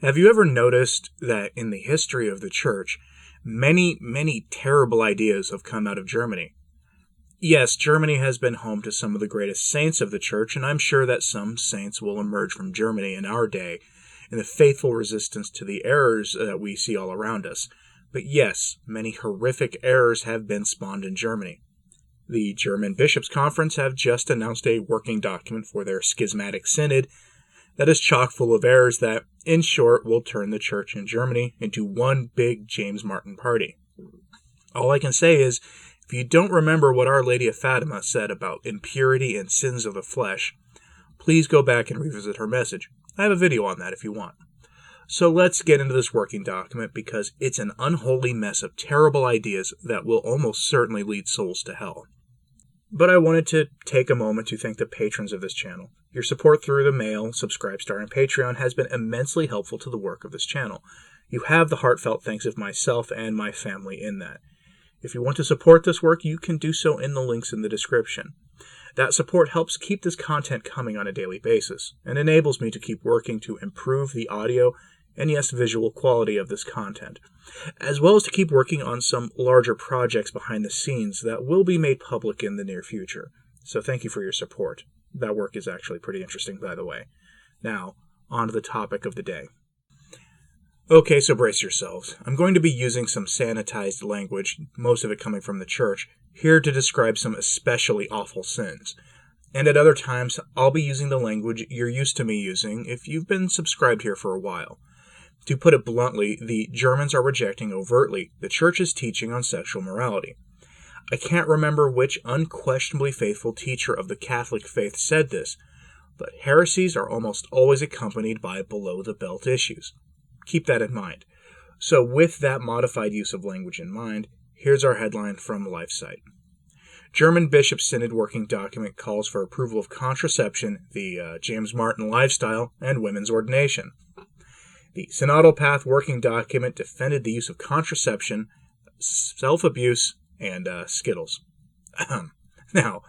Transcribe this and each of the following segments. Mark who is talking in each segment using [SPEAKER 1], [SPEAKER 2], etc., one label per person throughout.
[SPEAKER 1] Have you ever noticed that in the history of the church, many terrible ideas have come out of Germany? Yes, Germany has been home to some of the greatest saints of the church, and I'm sure that some saints will emerge from Germany in our day in the faithful resistance to the errors that we see all around us. But yes, many horrific errors have been spawned in Germany. The German Bishops' Conference have just announced a working document for their schismatic synod that is chock full of errors that, in short, will turn the church in Germany into one big James Martin party. All I can say is, if you don't remember what Our Lady of Fatima said about impurity and sins of the flesh, please go back and revisit her message. I have a video on that if you want. So let's get into this working document because it's an unholy mess of terrible ideas that will almost certainly lead souls to hell. But I wanted to take a moment to thank the patrons of this channel. Your support through the mail, Subscribestar, and Patreon has been immensely helpful to the work of this channel. You have the heartfelt thanks of myself and my family in that. If you want to support this work, you can do so in the links in the description. That support helps keep this content coming on a daily basis, and enables me to keep working to improve the audio and yes, visual quality of this content, as well as to keep working on some larger projects behind the scenes that will be made public in the near future. So thank you for your support. That work is actually pretty interesting, by the way. Now, on to the topic of the day. Okay, so brace yourselves. I'm going to be using some sanitized language, most of it coming from the church, here to describe some especially awful sins. And at other times, I'll be using the language you're used to me using if you've been subscribed here for a while. To put it bluntly, the Germans are rejecting overtly the church's teaching on sexual morality. I can't remember which unquestionably faithful teacher of the Catholic faith said this, but heresies are almost always accompanied by below-the-belt issues. Keep that in mind. So with that modified use of language in mind, here's our headline from LifeSite. German Bishop Synod Working Document calls for approval of contraception, the James Martin lifestyle, and women's ordination. The Synodal Path Working Document defended the use of contraception, self-abuse, and Skittles. Now,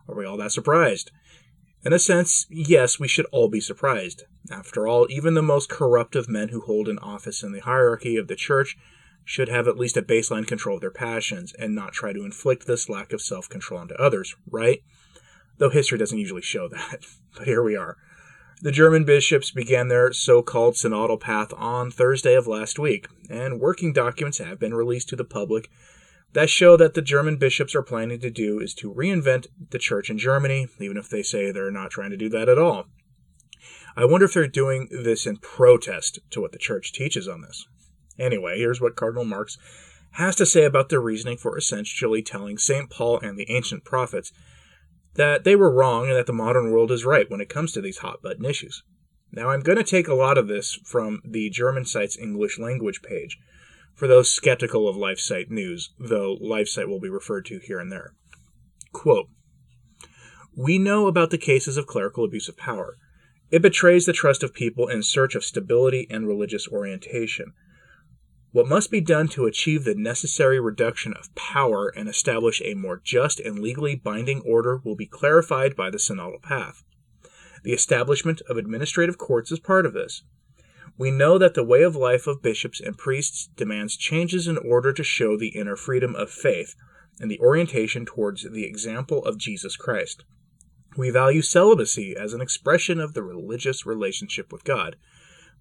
[SPEAKER 1] are we all that surprised? In a sense, yes, we should all be surprised. After all, even the most corrupt of men who hold an office in the hierarchy of the church should have at least a baseline control of their passions and not try to inflict this lack of self-control onto others, right? Though history doesn't usually show that. But here we are. The German bishops began their so-called synodal path on Thursday of last week, and working documents have been released to the public that show that the German bishops are planning to do is to reinvent the church in Germany, even if they say they're not trying to do that at all. I wonder if they're doing this in protest to what the church teaches on this. Anyway, here's what Cardinal Marx has to say about the reasoning for essentially telling St. Paul and the ancient prophets that they were wrong and that the modern world is right when it comes to these hot-button issues. Now, I'm going to take a lot of this from the German site's English language page, for those skeptical of LifeSite news, though LifeSite will be referred to here and there. Quote, "We know about the cases of clerical abuse of power. It betrays the trust of people in search of stability and religious orientation. What must be done to achieve the necessary reduction of power and establish a more just and legally binding order will be clarified by the synodal path. The establishment of administrative courts is part of this. We know that the way of life of bishops and priests demands changes in order to show the inner freedom of faith and the orientation towards the example of Jesus Christ. We value celibacy as an expression of the religious relationship with God.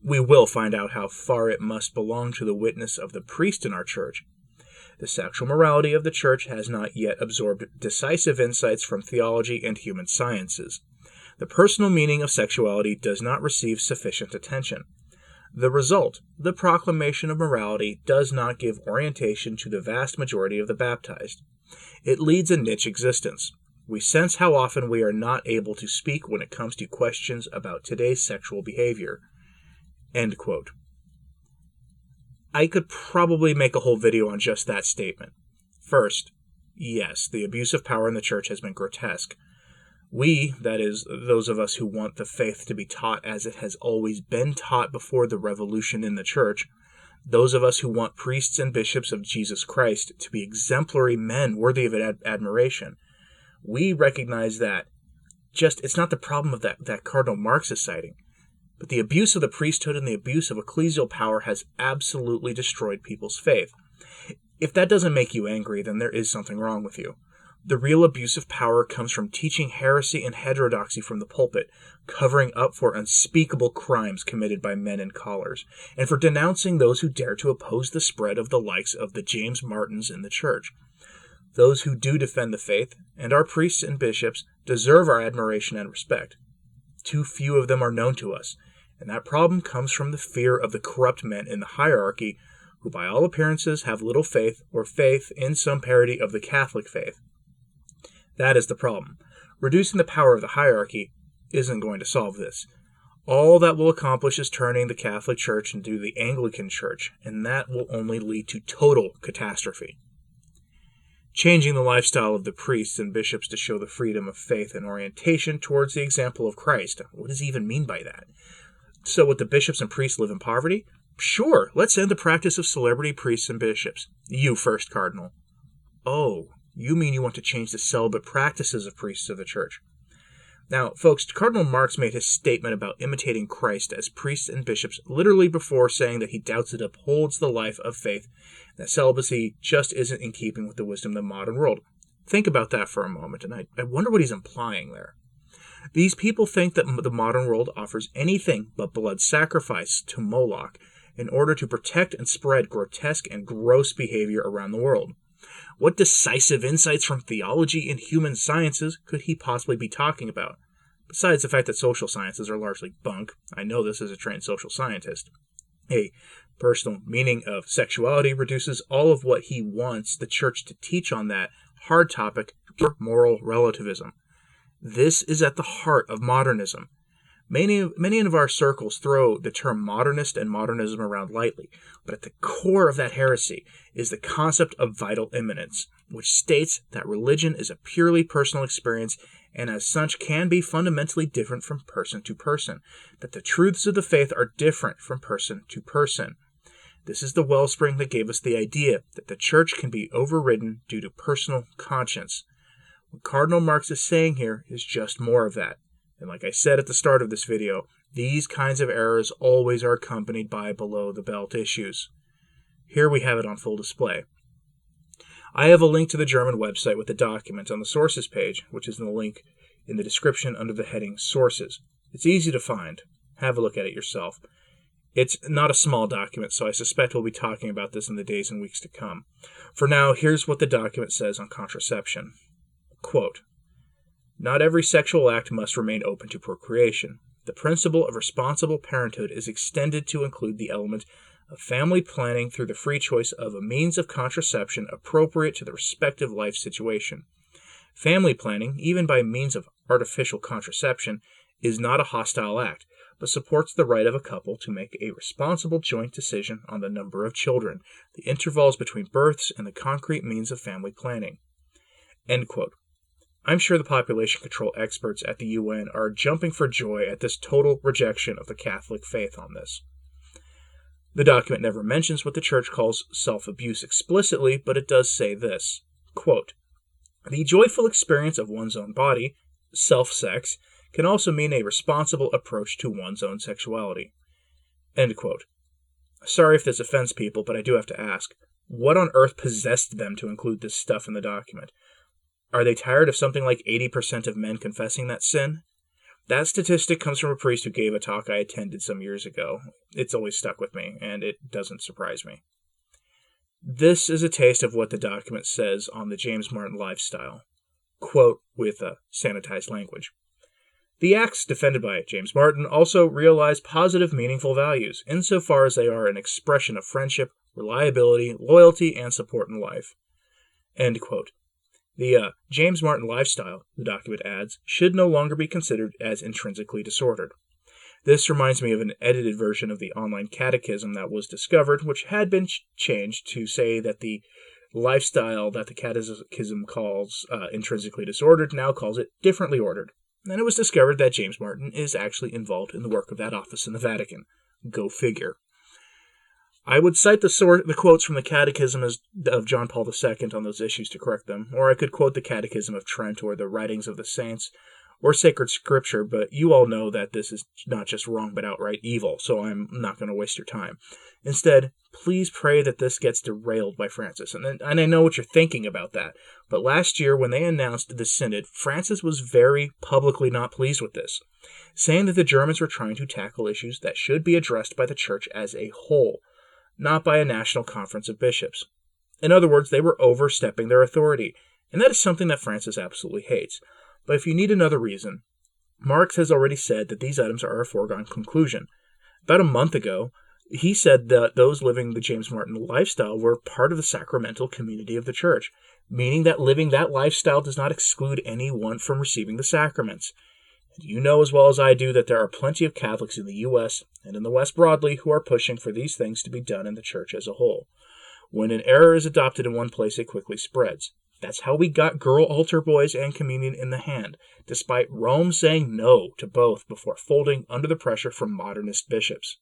[SPEAKER 1] We will find out how far it must belong to the witness of the priest in our church. The sexual morality of the church has not yet absorbed decisive insights from theology and human sciences. The personal meaning of sexuality does not receive sufficient attention. The result, the proclamation of morality, does not give orientation to the vast majority of the baptized. It leads a niche existence. We sense how often we are not able to speak when it comes to questions about today's sexual behavior." End quote. I could probably make a whole video on just that statement. First, yes, the abuse of power in the church has been grotesque. We, that is, those of us who want the faith to be taught as it has always been taught before the revolution in the church, those of us who want priests and bishops of Jesus Christ to be exemplary men worthy of admiration, we recognize that. Just, it's not the problem of that Cardinal Marx is citing. But the abuse of the priesthood and the abuse of ecclesial power has absolutely destroyed people's faith. If that doesn't make you angry, then there is something wrong with you. The real abuse of power comes from teaching heresy and heterodoxy from the pulpit, covering up for unspeakable crimes committed by men in collars, and for denouncing those who dare to oppose the spread of the likes of the James Martins in the church. Those who do defend the faith, and our priests and bishops, deserve our admiration and respect. Too few of them are known to us, and that problem comes from the fear of the corrupt men in the hierarchy, who by all appearances have little faith or faith in some parody of the Catholic faith. That is the problem. Reducing the power of the hierarchy isn't going to solve this. All that will accomplish is turning the Catholic Church into the Anglican Church, and that will only lead to total catastrophe. Changing the lifestyle of the priests and bishops to show the freedom of faith and orientation towards the example of Christ. What does he even mean by that? So would the bishops and priests live in poverty? Sure, let's end the practice of celebrity priests and bishops. You first, Cardinal. Oh, you mean you want to change the celibate practices of priests of the church? Now, folks, Cardinal Marx made his statement about imitating Christ as priests and bishops literally before saying that he doubts it upholds the life of faith, that celibacy just isn't in keeping with the wisdom of the modern world. Think about that for a moment, and I wonder what he's implying there. These people think that the modern world offers anything but blood sacrifice to Moloch in order to protect and spread grotesque and gross behavior around the world. What decisive insights from theology and human sciences could he possibly be talking about? Besides the fact that social sciences are largely bunk, I know this as a trained social scientist. A personal meaning of sexuality reduces all of what he wants the church to teach on that hard topic to moral relativism. This is at the heart of modernism. Many of our circles throw the term modernist and modernism around lightly, but at the core of that heresy is the concept of vital immanence, which states that religion is a purely personal experience and as such can be fundamentally different from person to person, that the truths of the faith are different from person to person. This is the wellspring that gave us the idea that the church can be overridden due to personal conscience. What Cardinal Marx is saying here is just more of that. And like I said at the start of this video, these kinds of errors always are accompanied by below-the-belt issues. Here we have it on full display. I have a link to the German website with the document on the sources page, which is in the link in the description under the heading Sources. It's easy to find. Have a look at it yourself. It's not a small document, so I suspect we'll be talking about this in the days and weeks to come. For now, here's what the document says on contraception. Quote, "Not every sexual act must remain open to procreation. The principle of responsible parenthood is extended to include the element of family planning through the free choice of a means of contraception appropriate to the respective life situation. Family planning, even by means of artificial contraception, is not a hostile act, but supports the right of a couple to make a responsible joint decision on the number of children, the intervals between births, and the concrete means of family planning." End quote. I'm sure the population control experts at the UN are jumping for joy at this total rejection of the Catholic faith on this. The document never mentions what the Church calls self-abuse explicitly, but it does say this, quote, "The joyful experience of one's own body, self-sex, can also mean a responsible approach to one's own sexuality." End quote. Sorry if this offends people, but I do have to ask, what on earth possessed them to include this stuff in the document? Are they tired of something like 80% of men confessing that sin? That statistic comes from a priest who gave a talk I attended some years ago. It's always stuck with me, and it doesn't surprise me. This is a taste of what the document says on the James Martin lifestyle. Quote with sanitized language. "The acts defended by James Martin also realize positive, meaningful values, insofar as they are an expression of friendship, reliability, loyalty, and support in life." End quote. The James Martin lifestyle, the document adds, should no longer be considered as intrinsically disordered. This reminds me of an edited version of the online catechism that was discovered, which had been changed to say that the lifestyle that the catechism calls intrinsically disordered now calls it differently ordered. And it was discovered that James Martin is actually involved in the work of that office in the Vatican. Go figure. I would cite the quotes from the Catechism of John Paul II on those issues to correct them, or I could quote the Catechism of Trent or the Writings of the Saints, or sacred scripture, but you all know that this is not just wrong but outright evil, so I'm not going to waste your time. Instead, please pray that this gets derailed by Francis. And I know what you're thinking about that, but last year when they announced the synod, Francis was very publicly not pleased with this, saying that the Germans were trying to tackle issues that should be addressed by the church as a whole, not by a national conference of bishops. In other words, they were overstepping their authority, and that is something that Francis absolutely hates. But if you need another reason, Marx has already said that these items are a foregone conclusion. About a month ago, he said that those living the James Martin lifestyle were part of the sacramental community of the church, meaning that living that lifestyle does not exclude anyone from receiving the sacraments. And you know as well as I do that there are plenty of Catholics in the U.S. and in the West broadly who are pushing for these things to be done in the church as a whole. When an error is adopted in one place, it quickly spreads. That's how we got girl altar boys and communion in the hand, despite Rome saying no to both before folding under the pressure from modernist bishops.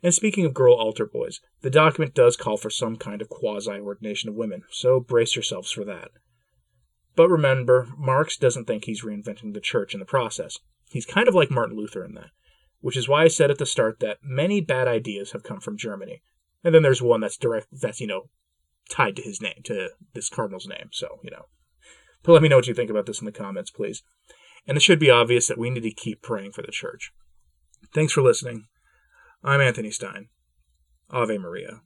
[SPEAKER 1] And speaking of girl altar boys, the document does call for some kind of quasi-ordination of women, so brace yourselves for that. But remember, Marx doesn't think he's reinventing the church in the process. He's kind of like Martin Luther in that, which is why I said at the start that many bad ideas have come from Germany. And then there's one that's tied to his name, to this cardinal's name, so. But let me know what you think about this in the comments, please. And it should be obvious that we need to keep praying for the church. Thanks for listening. I'm Anthony Stine. Ave Maria.